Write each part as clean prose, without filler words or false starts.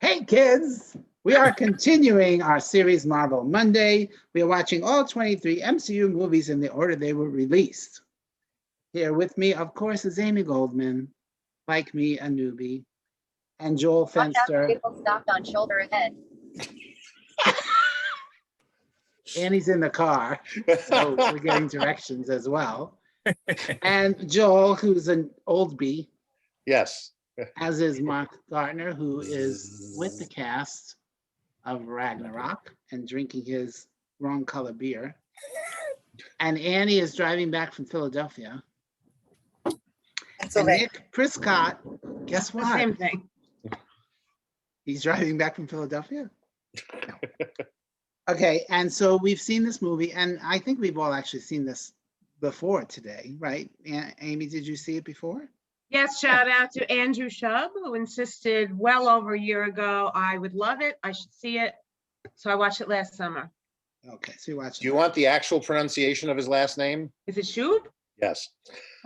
Hey kids, we are continuing our series Marvel Monday. We are watching all 23 MCU movies in the order they were released. Here with me, of course, is Amy Goldman, like me, a newbie, and Joel Fenster. Vehicle stopped on shoulder ahead. And he's in the car, so we're getting directions as well. And Joel, who's an old bee. Yes. As is Mark Gartner, who is with the cast of Ragnarock and drinking his wrong color beer. And Annie is driving back from Philadelphia. That's And okay. Nick Prescott, guess what? Same thing. He's driving back from Philadelphia. Okay, and so we've seen this movie, and I think we've all actually seen this before today, right? Amy, did you see it before? Yes, shout out to Andrew Shub, who insisted well over a year ago, I would love it, I should see it. So I watched it last summer. Okay, so you watched it. Do you want the actual pronunciation of his last name? Is it Shub? Yes.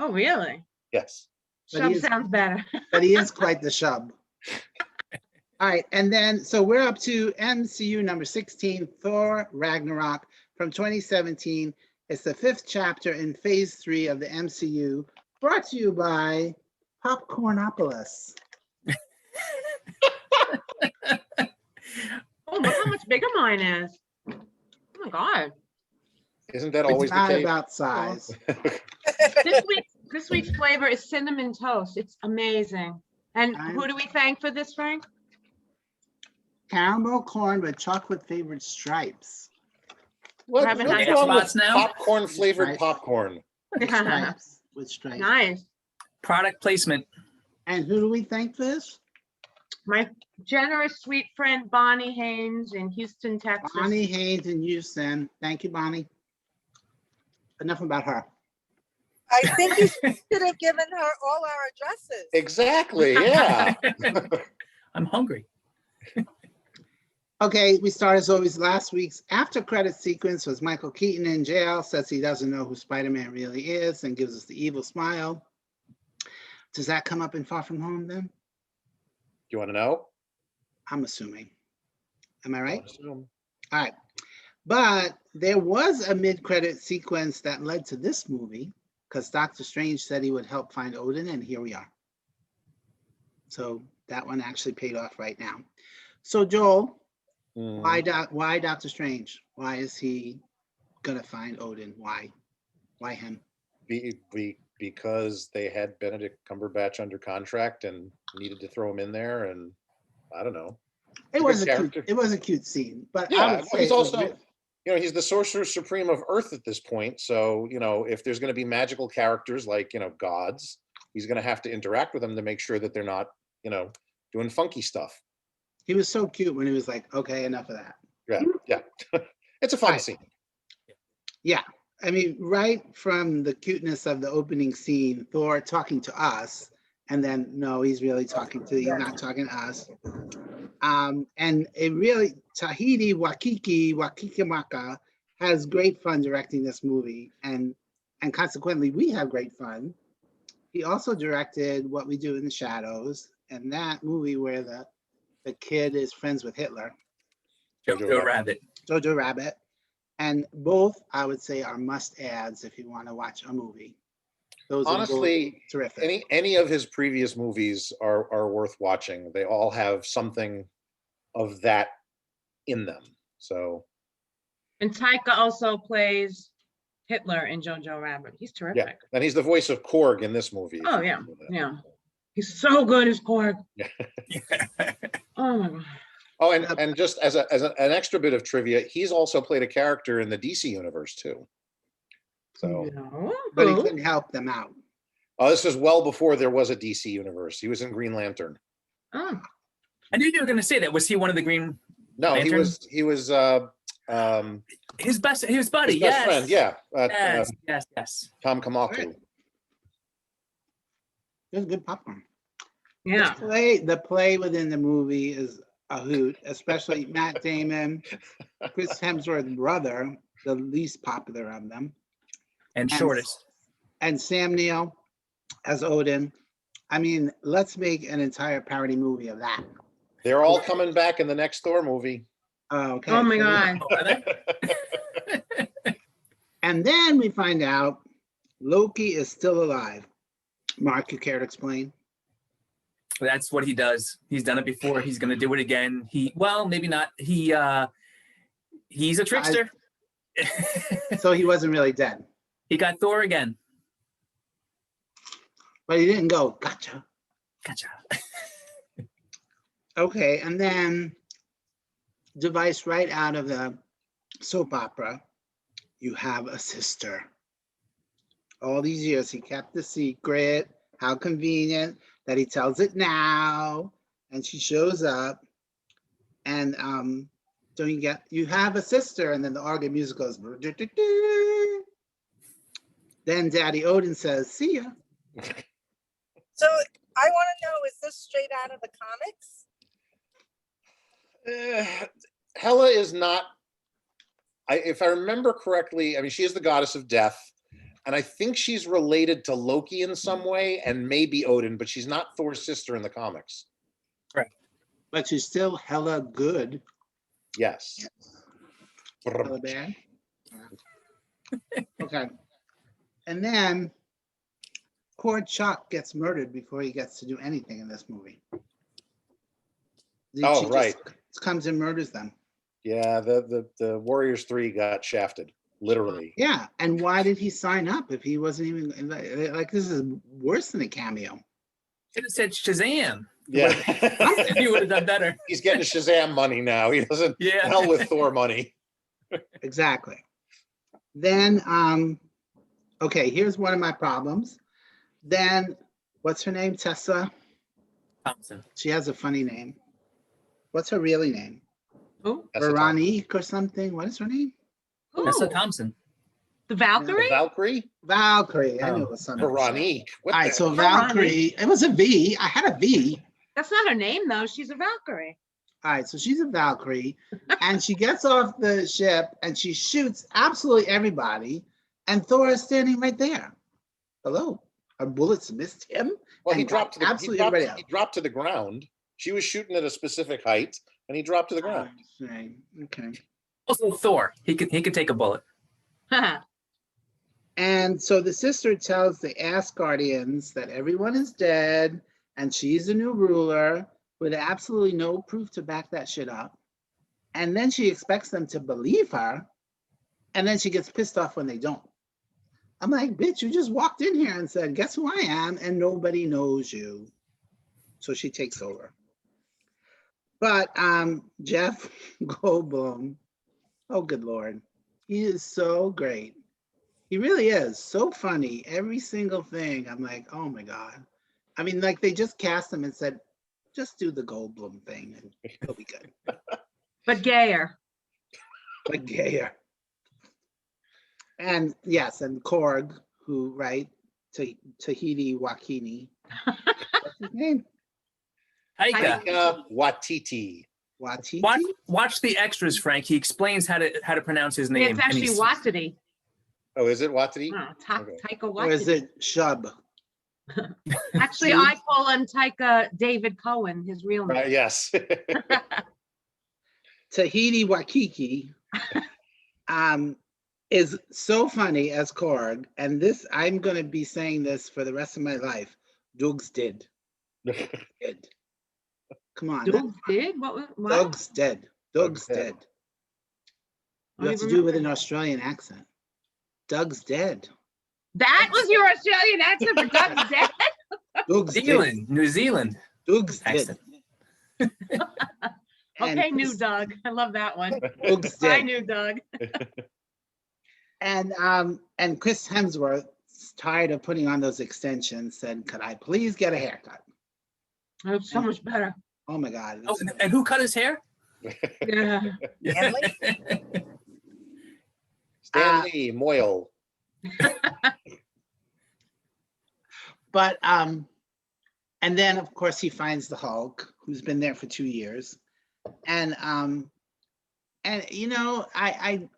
Oh, really? Yes. But he Shub is- sounds better. But he is quite the shub. All right, and then, so we're up to MCU number 16, Thor Ragnarok from 2017. It's the 5th chapter in phase 3 of the MCU, brought to you by Popcornopolis. Oh, look how much bigger mine is. Oh my God. Isn't that always It's the not case? about size. This week's flavor is cinnamon toast. It's amazing. And who do we thank for this, Frank? Caramel corn with chocolate flavored stripes. What's Haven't what's had wrong with spots now? popcorn flavored Right. popcorn? With stripes. With stripes. Nice. Product placement. And who do we thank for this? My generous, sweet friend Bonnie Haynes in Houston, Texas. Bonnie Haynes in Houston. Thank you, Bonnie. Enough about her. I think you should have given her all our addresses. Exactly. Yeah. I'm hungry. Okay, we start as always. Last week's after credit sequence was Michael Keaton in jail, says he doesn't know who Spider-Man really is and gives us the evil smile. Does that come up in Far From Home then? You want to know? I'm assuming. Am I right? Assume. All right. But there was a mid-credit sequence that led to this movie because Doctor Strange said he would help find Odin, and here we are. So that one actually paid off right now. So Joel, why Doctor Strange? Why is he gonna find Odin? Why him? Because they had Benedict Cumberbatch under contract and needed to throw him in there, and I don't know. It a was good a cute, character. it was a cute scene, but I Yeah, would well, say he's it was also, he's the Sorcerer Supreme of Earth at this point. So, if there's going to be magical characters like, gods, he's going to have to interact with them to make sure that they're not, doing funky stuff. he was so cute when he was like, okay, enough of that. Yeah. It's a fun Right. scene. Yeah, I mean, right from the cuteness of the opening scene, Thor talking to us, and then no, he's really he's not talking to us. And it really, Tahiti Wakikimaka has great fun directing this movie, and consequently, we have great fun. He also directed What We Do in the Shadows, and that movie where the kid is friends with Hitler, Jojo Rabbit. Jojo Rabbit. And both, I would say, are must-adds if you want to watch a movie. Those are both Honestly, terrific. any of his previous movies are worth watching. They all have something of that in them. So And Taika also plays Hitler in Jojo Rabbit. He's terrific. yeah, and he's the voice of Korg in this movie. if Oh, you yeah. remember that. Yeah. He's so good as Korg. Yeah. Oh my God. Oh, and just as an extra bit of trivia, he's also played a character in the DC universe too. So, No. But he Who? couldn't help them out. this is well before there was a DC universe. He was in Green Lantern. Oh. I knew you were going to say that. Was he one of the Green? No, Lantern? he was His buddy. his best Yes. friend. Yeah, Yes. Tom Kamaku. Right. It was good popcorn. Yeah. The play within the movie is a hoot, especially Matt Damon, Chris Hemsworth's brother, the least popular of them, And shortest. and Sam Neill as Odin. I mean, let's make an entire parody movie of that. They're all coming back in the next Thor movie. Oh, okay. Oh my God. Oh, are they? And then we find out Loki is still alive. Mark, you care to explain? That's what he does. He's done it before. He's going to do it again. Well, maybe not. He's a trickster. So he wasn't really dead, He got Thor again. but he didn't go, gotcha. Gotcha. Okay, and then device right out of the soap opera, you have a sister. All these years he kept the secret. How convenient that he tells it now, and she shows up, and so you have a sister, and then the organ music goes. Then Daddy Odin says, "See ya." So I want to know, is this straight out of the comics? Hela is not, if I remember correctly, I mean, she is the goddess of death, and I think she's related to Loki in some way, and maybe Odin, but she's not Thor's sister in the comics. But she's still hella good. Yes. Hella bad. Okay. And then Cord Chuck gets murdered before he gets to do anything in this movie. Oh, She right. just comes and murders them. Yeah, the Warriors 3 got shafted, literally. Yeah, and why did he sign up if he wasn't even like this is worse than a cameo? Should have said Shazam. Yeah. He would have done better. He's getting Shazam money now. He doesn't Yeah. hell with Thor money. Exactly. Then okay, here's one of my problems. Then what's her name? Tessa. Thompson. She has a funny name. What's her really name? Who? That's the Veronique or something? What is her name? Tessa Who? Thompson. The Valkyrie? Valkyrie? Valkyrie. I knew it was something. Veronique. What All right, the- so Valkyrie, it was a V. I had a V. That's not her name, though. She's a Valkyrie. All right, so she's a Valkyrie, and she gets off the ship and she shoots absolutely everybody, and Thor is standing right there. Hello. Her bullets missed him. well, he and dropped, got absolutely everybody else. he dropped to the ground. She was shooting at a specific height, and he dropped to the ground. Okay. Also Thor. He could take a bullet. And so the sister tells the Asgardians that everyone is dead and she's the new ruler with absolutely no proof to back that shit up. And then she expects them to believe her. And then she gets pissed off when they don't. I'm like, bitch, you just walked in here and said, guess who I am? And nobody knows you. So she takes over. But Jeff Goldblum, oh, good Lord. He is so great. He really is so funny. Every single thing. I'm like, oh my God. I mean, like they just cast him and said, just do the Goldblum thing and it'll be good. But gayer. But gayer. And yes, and Korg, who, right, Tahiti Wakini. What's his name? Taika. Taika Waititi. Watiti? Watch the extras, Frank. He explains how to pronounce his name. It's actually and Watiti. Oh, is it Waititi? Oh, Okay. Taika Or is Watiti. it Shub? Actually, I call him Taika David Cohen, his real name. Yes. Tahiti Wakiki is so funny as Korg. And this, I'm going to be saying this for the rest of my life. Doug's dead. Dead. Come on. Doug did? What? Doug's dead. Doug's Doug's dead. dead. You I have to don't do it with an remember. Australian accent. Doug's dead. That was your Australian accent for Doug's dead? Doug's dead. Zealand, New Zealand Doug's dead. accent. And Okay, new Chris- Doug. I love that one. Doug's Hi, dead. new Doug. And Chris Hemsworth, tired of putting on those extensions, said, "Could I please get a haircut?" Oh, so much better. Oh my God. Oh, and who cut his hair? Yeah. Stanley? Stanley Moyle. But and then of course he finds the Hulk, who's been there for 2 years, and you know I'm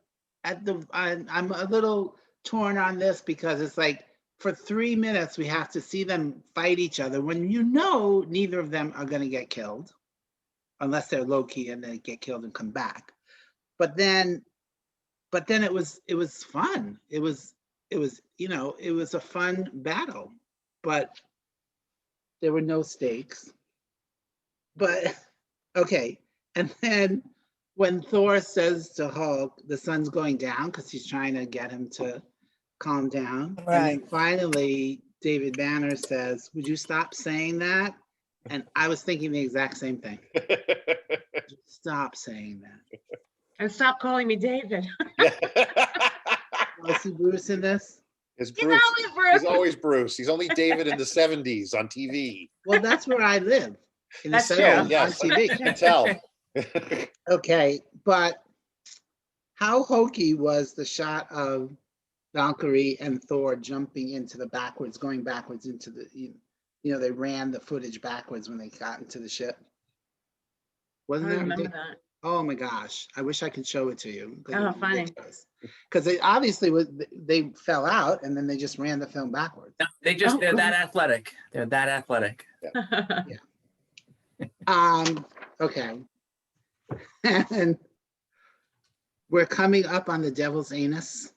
a little torn on this because it's like for 3 minutes we have to see them fight each other when you know neither of them are going to get killed. unless they're Loki and they get killed and come back. But then it was fun. It was it was a fun battle, but there were no stakes. But okay, and then when Thor says to Hulk, the sun's going down because he's trying to get him to calm down. And then Right. finally, David Banner says, "Would you stop saying that?" And I was thinking the exact same thing. Stop saying that. And stop calling me David. Oh, see Bruce in this? It's He's Bruce. always Bruce. He's always Bruce. He's only David in the 70s on TV. Well, that's where I live. In the That's true. 70s Yes, on I TV. can tell. Okay, but how hokey was the shot of Valkyrie and Thor jumping into the backwards, going backwards into the, they ran the footage backwards when they got into the ship. I Wasn't that remember ridiculous? that. Oh my gosh, I wish I could show it to you. Oh, funny. Because they obviously they fell out and then they just ran the film backwards. No, they're cool. that athletic. They're that athletic. Okay. And we're coming up on the devil's anus.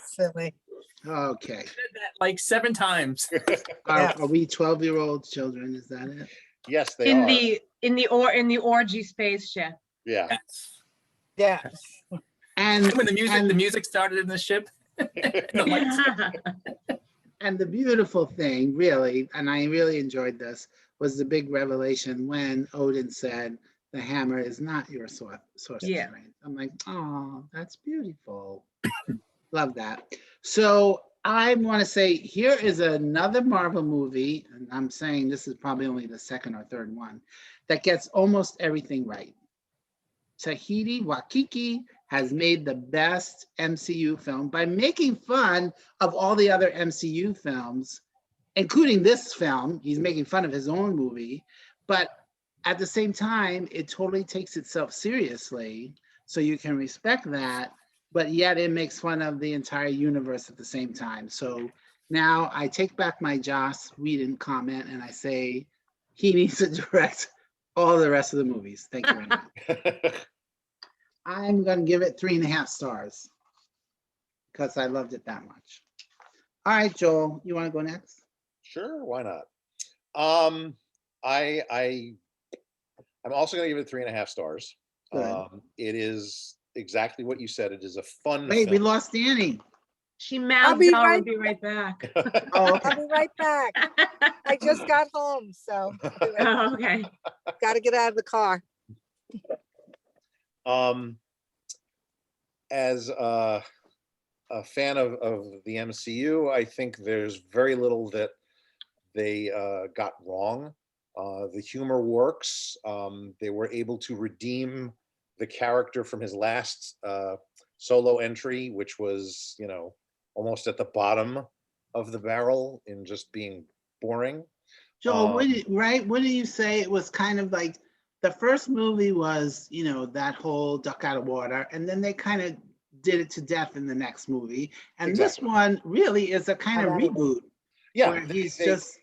Silly. Okay. Said that like 7 times. Are we 12-year-old children? Is that it? Yes, they In are. in the orgy spaceship. Yeah. Yes. Yeah. And When the and, music started in the ship. The lights. and the beautiful thing, really, and I really enjoyed this, was the big revelation when Odin said, "The hammer is not your source of Yeah. strength." I'm like, oh, that's beautiful. Love that. So I want to say here is another Marvel movie, and I'm saying this is probably only the second or third one, that gets almost everything right. Tahiti Waikiki has made the best MCU film by making fun of all the other MCU films, including this film. He's making fun of his own movie, but at the same time, it totally takes itself seriously. So you can respect that, but yet it makes fun of the entire universe at the same time. So now I take back my Joss Whedon comment and I say he needs to direct all the rest of the movies. Thank you very much. I'm going to give it 3.5 stars because I loved it that much. All right, Joel, you want to go next? Sure, why not? I'm also going to give it 3.5 stars. Good. It is exactly what you said. It is a fun Wait, we film. lost Danny. She I'll mouthed, be "I'll right be right back." Oh, okay. I'll be right back. I just got home, so Oh, okay. got to get out of the car. As a fan of the MCU, I think there's very little that they got wrong. The humor works. They were able to redeem the character from his last solo entry, which was, almost at the bottom of the barrel in just being boring. Joel, what do you say? It was kind of like the first movie was, that whole duck out of water, and then they kind of did it to death in the next movie. And Exactly. This one really is a kind of reboot. Yeah, Where he's just.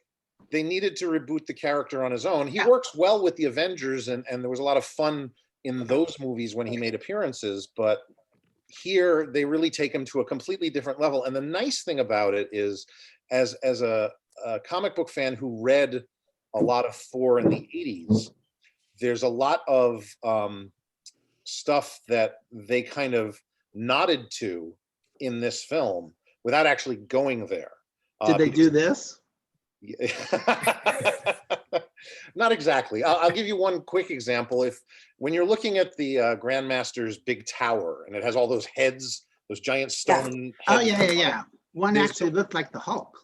they needed to reboot the character on his own. He Yeah. works well with the Avengers, and there was a lot of fun in those movies when he made appearances, but here they really take him to a completely different level. And the nice thing about it is, as a comic book fan who read a lot of Thor in the 80s, there's a lot of stuff that they kind of nodded to in this film without actually going there. Did they do this? Not exactly. I'll give you one quick example. When you're looking at the Grandmaster's big tower and it has all those heads, those giant stone Oh, heads. yeah. One There's actually looked like the Hulk.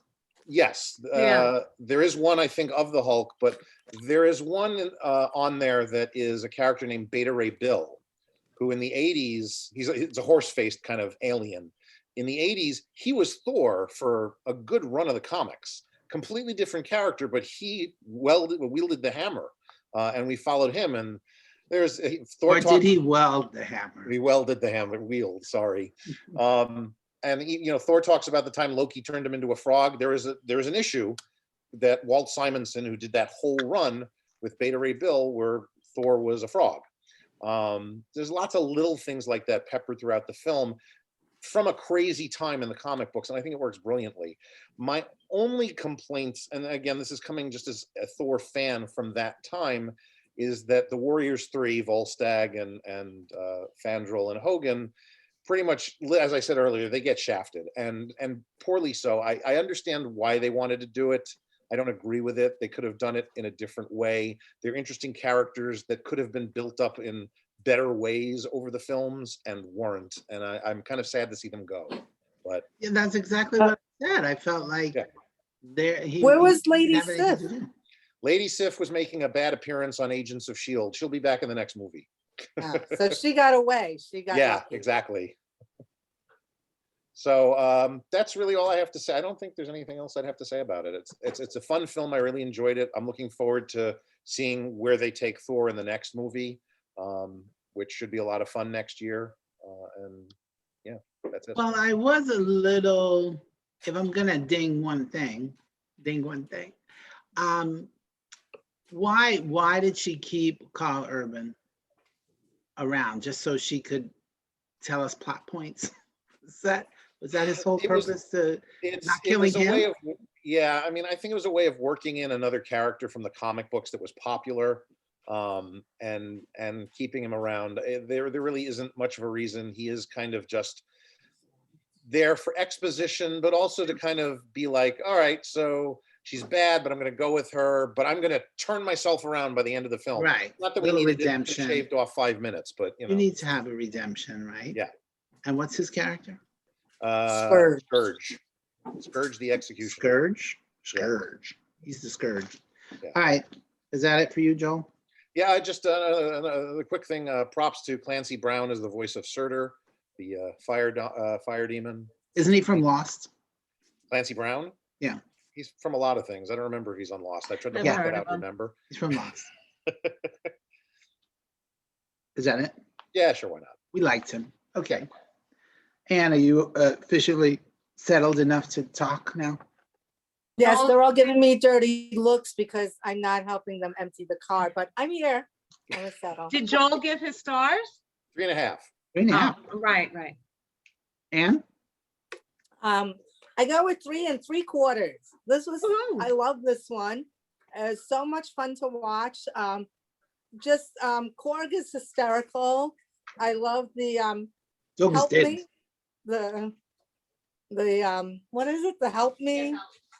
Yes, Yeah. there is one, I think, of the Hulk, but there is one on there that is a character named Beta Ray Bill, who in the 80s, he's a horse-faced kind of alien. In the 80s, he was Thor for a good run of the comics. Completely different character, but he wielded the hammer, and we followed him. And there's Thor. Or did he weld the hammer? He welded the hammer. Sorry. And Thor talks about the time Loki turned him into a frog. There is an issue that Walt Simonson, who did that whole run, with Beta Ray Bill, where Thor was a frog. There's lots of little things like that peppered throughout the film from a crazy time in the comic books, and I think it works brilliantly. My only complaints, and again, this is coming just as a Thor fan from that time, is that the Warriors 3, Volstagg and Fandral and Hogan, pretty much, as I said earlier, they get shafted, and poorly so. I understand why they wanted to do it. I don't agree with it. They could have done it in a different way. They're interesting characters that could have been built up in better ways over the films and weren't. And I'm kind of sad to see them go. But Yeah, that's exactly what I said. I felt like Yeah. Where was he Lady didn't have anything Sif? to do. Lady Sif was making a bad appearance on Agents of S.H.I.E.L.D. She'll be back in the next movie. So she got away. She got Yeah, lucky. exactly. So that's really all I have to say. I don't think there's anything else I'd have to say about it. It's a fun film. I really enjoyed it. I'm looking forward to seeing where they take Thor in the next movie, which should be a lot of fun next year. And yeah, that's it. Well, I was a little, if I'm gonna ding one thing, why did she keep Carl Urban around? Just so she could tell us plot points? Was that his whole purpose, to not It killing was a way him? of, yeah, I mean, I think it was a way of working in another character from the comic books that was popular, and keeping him around. There really isn't much of a reason. He is kind of just there for exposition, but also to kind of be like, all right, so she's bad, but I'm going to go with her, but I'm going to turn myself around by the end of the film. Right, Not that we little needed it redemption. shaved off 5 minutes, but you You know. need to have a redemption, right? Yeah. And what's his character? Scourge. Scourge the Executioner. Scourge? Yeah. Scourge. He's the Scourge. Yeah. All right, is that it for you, Joel? Yeah, I just the quick thing. Props to Clancy Brown as the voice of Surtur, the fire demon. Isn't he from Lost? Clancy Brown. Yeah. He's from a lot of things. I don't remember if he's on Lost. I tried to Never look heard that of out. him. Remember? He's from Lost. Is that it? Yeah, sure. Why not? We liked him. Okay. Anne, are you officially settled enough to talk now? Yes, Oh. they're all giving me dirty looks because I'm not helping them empty the car, but I'm here. I'm gonna settle. Did Joel give his stars? 3.5. 3.5. Oh, right. Anne? I go with 3 3/4. This was, Woohoo. I love this one. It's so much fun to watch. Korg is hysterical. I love the Joel help did. me. The what is it? The help me.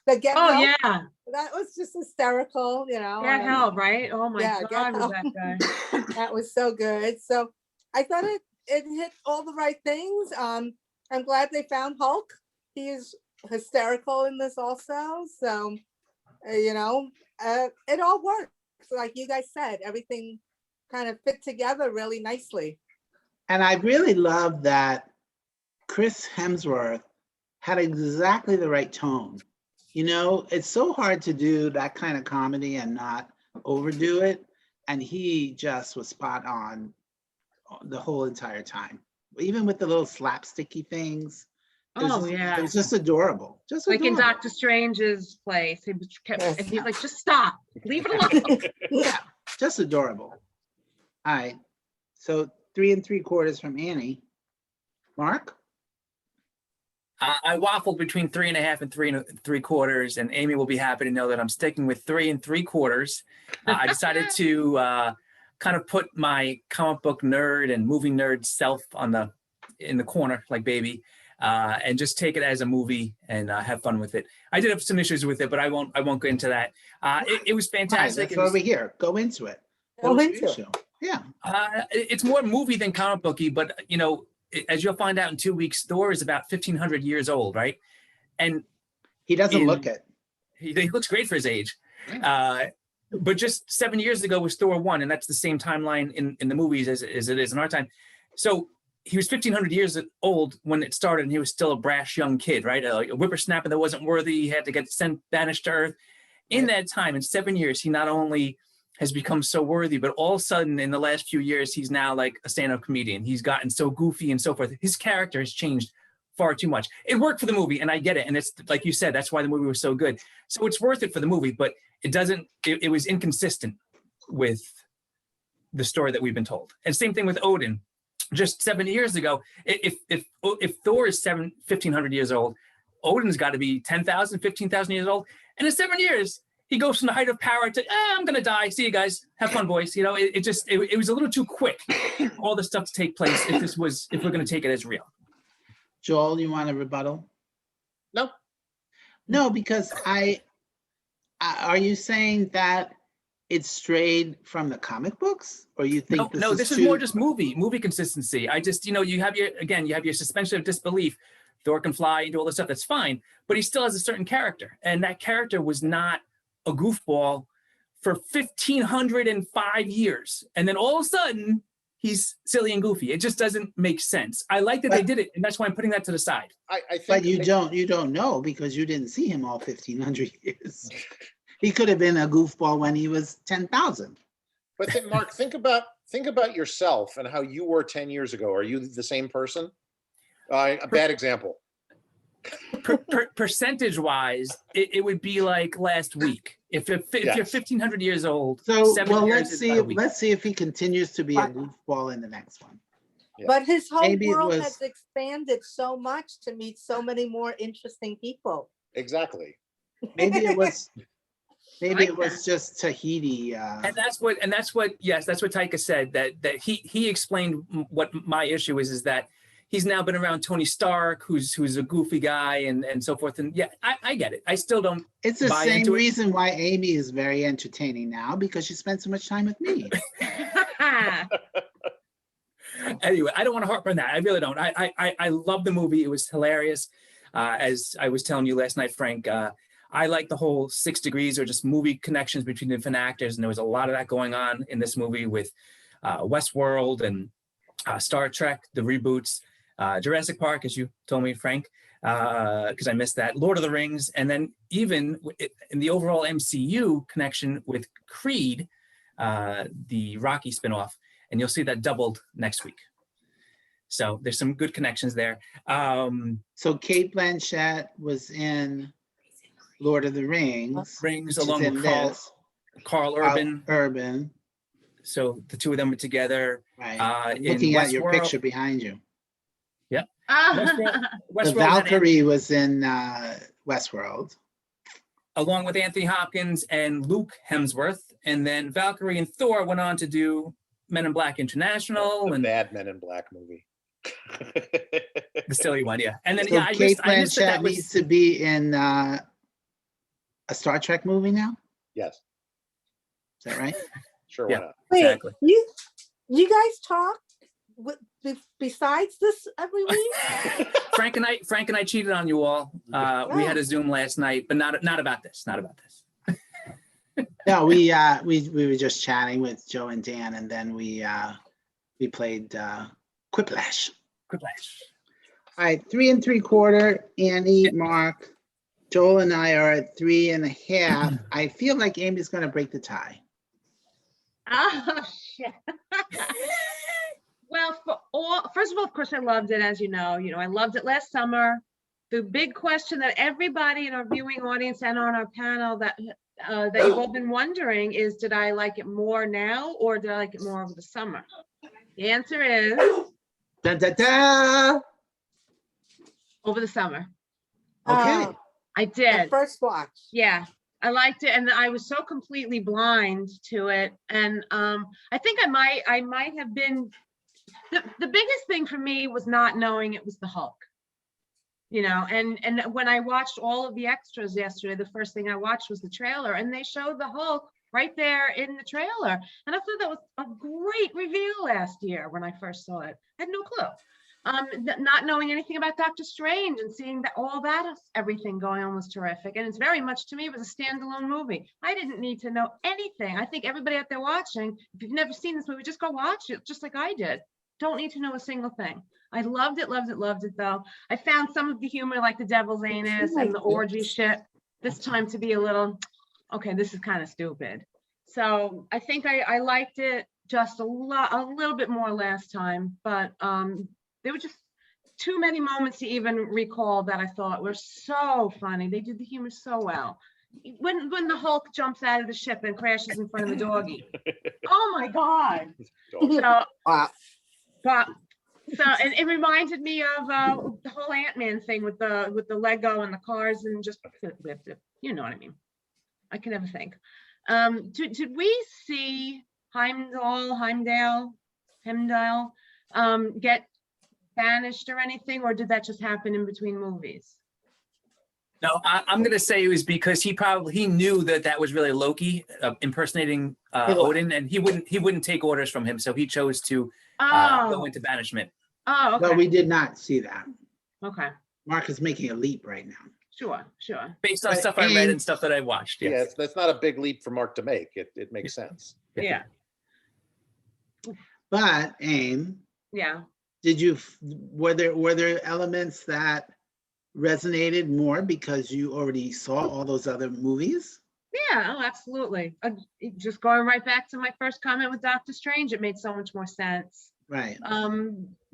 The get Oh, help. yeah. That was just hysterical, you know. Get help, right? Oh my Yeah, Get God, was Help. that guy. That was so good. So I thought it hit all the right things. I'm glad they found Hulk. He is hysterical in this also. So, it all works. Like you guys said, everything kind of fit together really nicely. And I really love that Chris Hemsworth had exactly the right tone. You know, it's so hard to do that kind of comedy and not overdo it. And he just was spot on the whole entire time, even with the little slapsticky things. Oh, yeah. It was just adorable. Just Like in adorable. Doctor Strange's place, he kept, and he's like, just stop, leave it alone. Yeah, just adorable. All right. So 3 3/4 from Annie. Mark? I waffled between 3.5 and 3 3/4, and Amy will be happy to know that I'm sticking with 3 3/4. I decided to kind of put my comic book nerd and movie nerd self in the corner, like baby, and just take it as a movie and have fun with it. I did have some issues with it, but I won't go into that. It was Right, fantastic. that's why we're here. Go into it. Go That was into your it. show. Yeah. It's more movie than comic booky, but as you'll find out in 2 weeks, Thor is about 1,500 years old, right? And He doesn't look it. he looks great for his age. But just 7 years ago was Thor 1, and that's the same timeline in the movies as it is in our time. So he was 1,500 years old when it started, and he was still a brash young kid, right? Like a whippersnapper that wasn't worthy. He had to get banished to Earth. In that time, in 7 years, he not only has become so worthy, but all of a sudden in the last few years, he's now like a stand-up comedian. He's gotten so goofy and so forth. His character has changed far too much. It worked for the movie, and I get it. And it's like you said, that's why the movie was so good. So it's worth it for the movie, but it was inconsistent. with the story that we've been told. And same thing with Odin. Just 7 years ago, if Thor is 1,500 years old, Odin's got to be 10,000, 15,000 years old. And in 7 years, he goes from the height of power to, I'm going to die. See you guys. Have fun, boys. You know, it was a little too quick, all the stuff to take place if we're going to take it as real. Joel, you want a rebuttal? No. No, because are you saying that it strayed from the comic books, or you think this is more just movie consistency. I just, you have your suspension of disbelief. Thor can fly and do all this stuff. That's fine, but he still has a certain character, and that character was not a goofball for 1,505 years, and then all of a sudden he's silly and goofy. It just doesn't make sense. I like that they did it, and that's why I'm putting that to the side. I think but you don't know, because you didn't see him all 1,500 years. He could have been a goofball when he was 10,000. But then, Mark, think about yourself and how you were 10 years ago. Are you the same person? A bad example. Percentage wise, it would be like last week. If you're 1,500 years old, So 7 years let's see if he continues to be a goofball in the next one. Yeah. But his whole Maybe it world was- has expanded so much to meet so many more interesting people. Exactly. Maybe it was Like just Tahiti. And that's what Taika said, that he explained what my issue is that he's now been around Tony Stark, who's a goofy guy and so forth. And yeah, I get it. I still don't. It's the buy same into it. reason why Amy is very entertaining now, because she spent so much time with me. Anyway, I don't want to harp on that. I really don't. I love the movie. It was hilarious. As I was telling you last night, Frank, I like the whole 6 degrees or just movie connections between different actors. And there was a lot of that going on in this movie with Westworld and Star Trek, the reboots, Jurassic Park, as you told me, Frank, because I missed that, Lord of the Rings, and then even in the overall MCU connection with Creed, the Rocky spinoff, and you'll see that doubled next week. So there's some good connections there. So Kate Blanchett was in Lord of the Rings. Rings She's along in with this. Carl Urban. Urban, So the two of them were together. right. In Looking at your Westworld- picture behind you. Westworld The had Valkyrie was in Westworld. along with Anthony Hopkins and Luke Hemsworth, and then Valkyrie and Thor went on to do Men in Black International The and bad Men in Black movie. the silly one, yeah. And then So I Kate missed that Blanchett was needs to be in a Star Trek movie now? Yes, Is that right? sure. Yeah. Why not? Wait, Exactly. you guys talk besides this every week? Frank and I cheated on you all. We had a Zoom last night, but not about this. Not about this. No, we were just chatting with Joe and Dan, and then we played Quiplash. Quiplash. All right, 3 3/4. Annie, Mark, Joel, and I are at 3 1/2. I feel like Amy's going to break the tie. Oh, shit. Well, first of all, of course, I loved it, as you know. I loved it last summer. The big question that everybody in our viewing audience and on our panel that you've all been wondering is, did I like it more now or did I like it more over the summer? The answer is Da, da, da. over the summer. Okay. I The did. first watch. Yeah, I liked it, and I was so completely blind to it. And I think I might have been the biggest thing for me was not knowing it was the Hulk. And when I watched all of the extras yesterday, the first thing I watched was the trailer, and they showed the Hulk right there in the trailer. And I thought that was a great reveal last year when I first saw it. I had no clue. Not knowing anything about Doctor Strange and seeing that everything going on was terrific. And it's very much, to me, it was a standalone movie. I didn't need to know anything. I think everybody out there watching, if you've never seen this movie, just go watch it, just like I did. Don't need to know a single thing. I loved it though. I found some of the humor, like the devil's anus and the orgy shit, this time to be a little, okay, this is kind of stupid. So I think I liked it just a little bit more last time, but there were just too many moments to even recall that I thought were so funny. They did the humor so well. when the Hulk jumps out of the ship and crashes in front of the doggy. Oh my God. So, Wow. but and it reminded me of the whole Ant-Man thing with the Lego and the cars and just you know what I mean. I can never think. Did we see Heimdall get banished or anything, or did that just happen in between movies? No, I'm going to say it was because he knew that was really Loki impersonating Odin, and he wouldn't take orders from him, so he chose to go into banishment. Oh, okay. But we did not see that. Okay. Mark is making a leap right now. Sure. Based on But stuff I read and stuff that I watched. Yeah, Yes. that's not a big leap for Mark to make. It makes sense. Yeah. But AIM, Yeah. were there elements that resonated more because you already saw all those other movies? Yeah, oh, absolutely. Just going right back to my first comment with Doctor Strange, it made so much more sense. Right.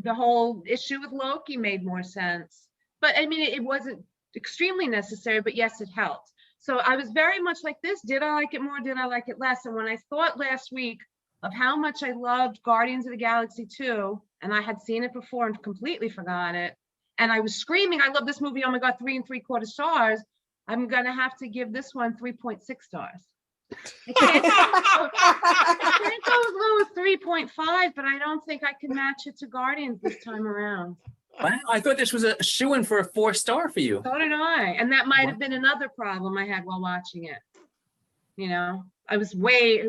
The whole issue with Loki made more sense. But I mean, it wasn't extremely necessary, but yes, it helped. So I was very much like this. Did I like it more? Did I like it less? And when I thought last week of how much I loved Guardians of the Galaxy 2, and I had seen it before and completely forgot it, and I was screaming, I love this movie, oh my God, 3 3/4 stars, I'm gonna have to give this one 3.6 stars. I can't go as low as 3.5, but I don't think I can match it to Guardians this time around. Wow, I thought this was a shoo-in for a 4-star for you. So did I. And that might have been another problem I had while watching it. You know, I was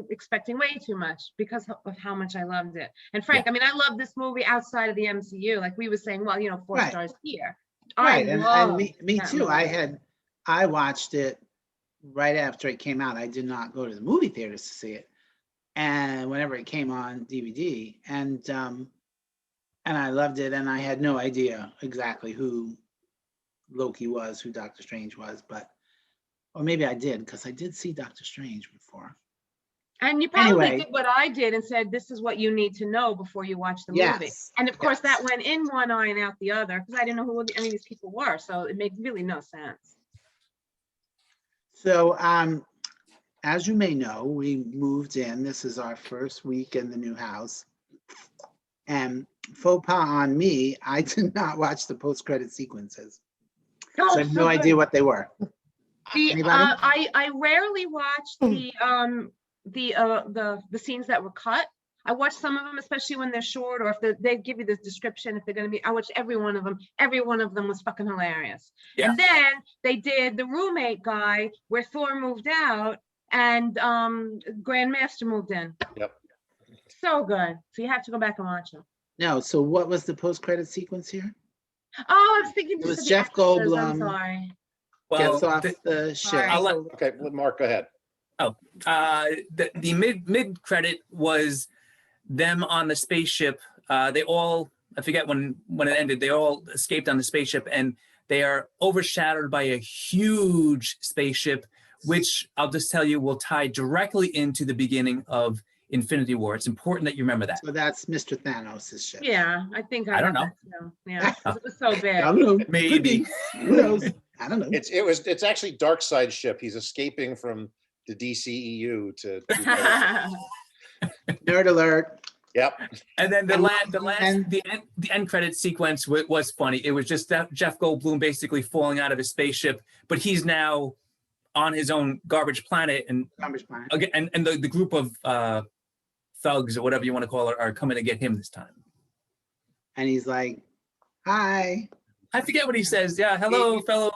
expecting way too much because of how much I loved it. And Frank, I mean, I love this movie outside of the MCU. Like we were saying, well, 4 Right. stars here. Right. And me that too. movie. I watched it right after it came out. I did not go to the movie theaters to see it. And whenever it came on DVD, and I loved it, and I had no idea exactly who Loki was, who Doctor Strange was, or maybe I did, because I did see Doctor Strange before. And you probably Anyway. did what I did and said, this is what you need to know before you watch the movie. Yes, And of course, yes. that went in one eye and out the other because I didn't know who any of these people were. So it made really no sense. So, as you may know, we moved in. This is our first week in the new house. And faux pas on me, I did not watch the post-credit sequences. So I have no idea what they were. Anybody? I rarely watch the scenes that were cut. I watch some of them, especially when they're short, or if they give you the description, if they're going to be, I watch every one of them. Every one of them was fucking hilarious. Yeah. And then they did the roommate guy where Thor moved out and Grandmaster moved in. Yep. So good. So you have to go back and watch them. No, so what was the post-credit sequence here? Oh, I was thinking It was just of the Jeff actors, I'm Goldblum. sorry. Well, Gets off the ship. Sorry. I'll let- Okay, Mark, go ahead. The mid credit was them on the spaceship. They all, I forget when it ended, they all escaped on the spaceship, and they are overshadowed by a huge spaceship, which I'll just tell you will tie directly into the beginning of Infinity War. It's important that you remember that. So that's Mr. Thanos' ship. Yeah, I think I don't got know. that too. Yeah, 'cause it was so big. I don't know. Could Maybe. be. Who knows? I don't know. It's actually Darkseid's ship. He's escaping from the DCEU to. Nerd alert. Yep. And then And- the end credit sequence was funny. It was just that Jeff Goldblum basically falling out of his spaceship, but he's now on his own garbage planet, and Garbage planet. again, and the group of thugs or whatever you want to call it are coming to get him this time. And he's like, hi. I forget what he says. Yeah, hello, fellow.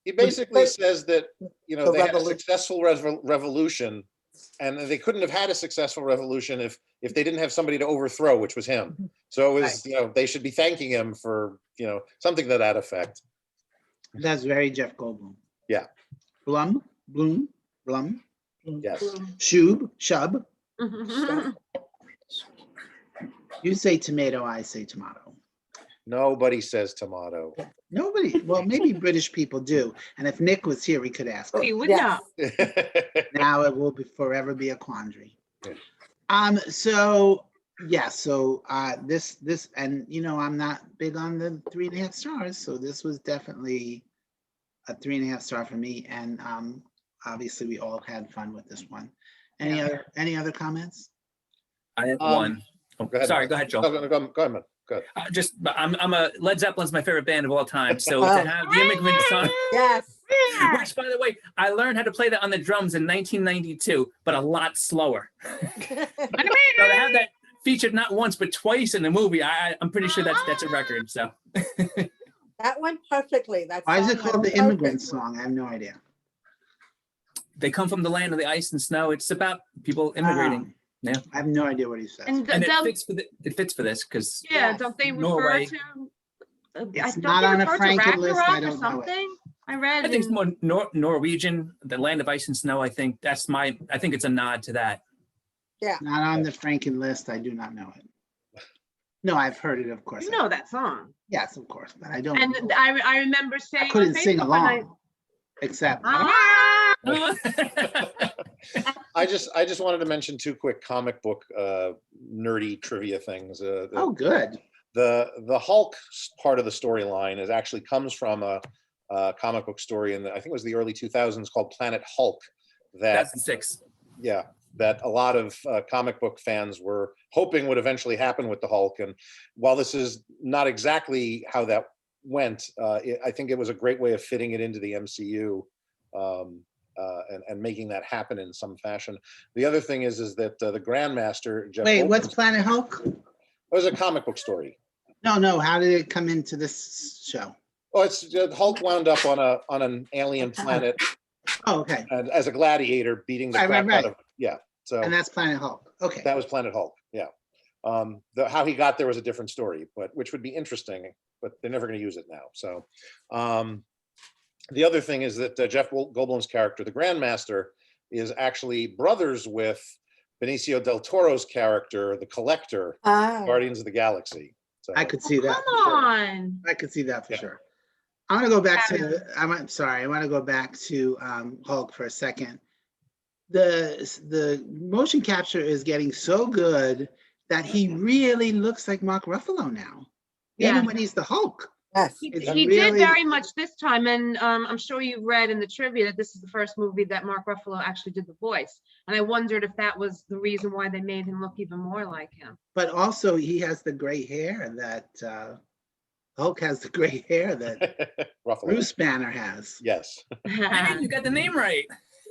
He basically says that, they had a revolution. successful revolution, and they couldn't have had a successful revolution if they didn't have somebody to overthrow, which was him. So it was, they should be thanking him for, something to that effect. That's very Jeff Goldblum. Yeah. Blum. Yes. Shub. You say tomato, I say tomato. Nobody says tomato. Nobody. Well, maybe British people do. And if Nick was here, we could ask him. You would Yes. know. Now it will forever be a quandary. Yeah. So this, and I'm not big on the 3.5 stars. So this was definitely a 3.5 star for me. And obviously we all had fun with this one. Any other comments? I have Um, one. Oh, Go ahead. sorry, Matt. go ahead, Joe. Go ahead, man. Go ahead. Just, I'm a Led Zeppelin's my favorite band of all time. So to have the Immigrant Song, Yes. which by the way, I learned how to play that on the drums in 1992, but a lot slower. So to have that featured not once but twice in the movie, I'm pretty sure that's a record. So That went perfectly. That Why is it song called went the Immigrant perfect. Song? I have no idea. they come from the land of the ice and snow. It's about people immigrating. Yeah. I have no idea what he says. And And don't, it fits for this because yeah, Yes. don't they refer Norway. to? It's don't not they on a refer to Franken list, I Ragnarok or don't know it. something? I read. I think it's in- more Norwegian, the land of ice and snow. I think it's a nod to that. Not on the Franken list, I do not know it. No, I've heard it, of course. You know that song. Yes, of course, but I don't. And know it. I remember saying I on couldn't sing Facebook when along, except. Ah! I just wanted to mention two quick comic book nerdy trivia things. Oh, good. The Hulk part of the storyline actually comes from a comic book story I think it was the early 2000s called Planet Hulk. That's the 6. That a lot of comic book fans were hoping would eventually happen with the Hulk. And while this is not exactly how that went, I think it was a great way of fitting it into the MCU and making that happen in some fashion. The other thing is that the Grandmaster, Jeff Wait, Goldblum's- what's Planet Hulk? It was a comic book story. No, how did it come into this show? Oh, it's Hulk wound up on an alien planet Oh, okay. as a gladiator beating the crap out of So And that's Planet Hulk. Okay. that was Planet Hulk. Yeah. How he got there was a different story, but which would be interesting, but they're never going to use it now. So the other thing is that Jeff Goldblum's character, the Grandmaster, is actually brothers with Benicio del Toro's character, the Collector, Oh. Guardians of the Galaxy. So I could see that. Come for sure. on. I could see that for Yeah. sure. I want to go back to, I'm sorry, I want to go back to Hulk for a second. The motion capture is getting so good that he really looks like Mark Ruffalo now. Yeah. Even when he's the Hulk. Yes. He It's did really- very much this time, and I'm sure you've read in the trivia that this is the first movie that Mark Ruffalo actually did the voice. And I wondered if that was the reason why they made him look even more like him. But also he has the gray hair that Hulk has the gray hair that Ruffalo. Bruce Banner has. Yes. Hey, you got the name right.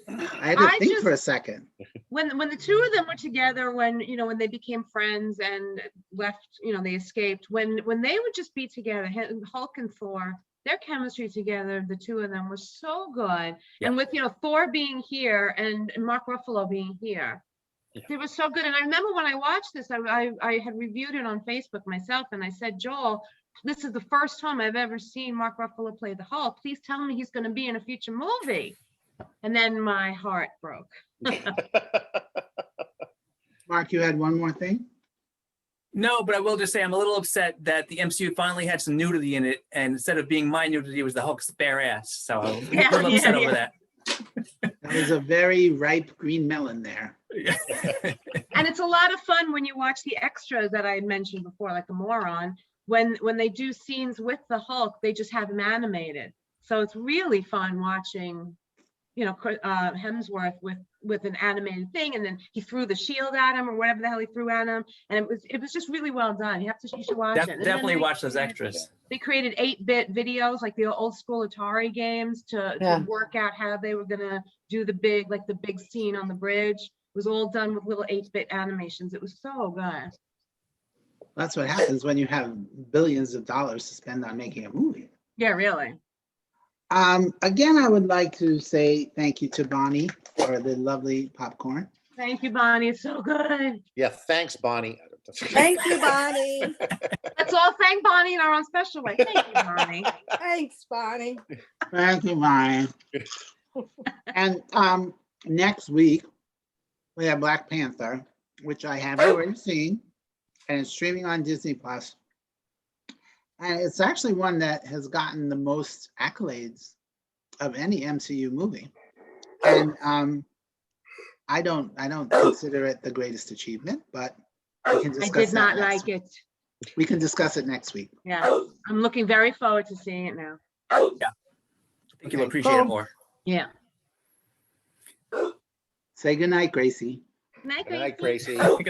I had to I think just- for a second. When the two of them were together, when they became friends and left, they escaped. When they would just be together, Hulk and Thor, their chemistry together, the two of them was so good. Yeah. And with Thor being here and Mark Ruffalo being here, Yeah. it was so good. And I remember when I watched this, I had reviewed it on Facebook myself, and I said, Joel, this is the first time I've ever seen Mark Ruffalo play the Hulk. Please tell me he's going to be in a future movie. And then my heart broke. Mark, you had one more thing? No, but I will just say I'm a little upset that the MCU finally had some nudity in it, and instead of being my nudity, it was the Hulk's bare ass. So I'm a little upset over that. That was a very ripe green melon there. And it's a lot of fun when you watch the extras that I had mentioned before, like a moron. When they do scenes with the Hulk, they just have him animated. So it's really fun watching, Hemsworth with an animated thing, and then he threw the shield at him or whatever the hell he threw at him, and it was just really well done. You should watch it. And then Definitely they- watch those extras. They created 8-bit videos, like the old school Atari games, to work out how they were gonna do the big scene on the bridge. It was all done with little 8-bit animations. It was so good. That's what happens when you have billions of dollars to spend on making a movie. Yeah, really. Again, I would like to say thank you to Bonnie for the lovely popcorn. Thank you, Bonnie. It's so good. Yeah. Thanks, Bonnie. Thank you, Bonnie. Let's all thank Bonnie in our own special way. Thank you, Bonnie. Thanks, Bonnie. Thank you, Bonnie. And next week, we have Black Panther, which I have already seen, and it's streaming on Disney Plus. And it's actually one that has gotten the most accolades of any MCU movie. And I don't consider it the greatest achievement, but we can I discuss did not that next like week. it. We can discuss it next week. Yeah, I'm looking very forward to seeing it now. I think you'll appreciate it more. Yeah. Say goodnight, Gracie. Night, Good night, Gracie. Gracie. Good night.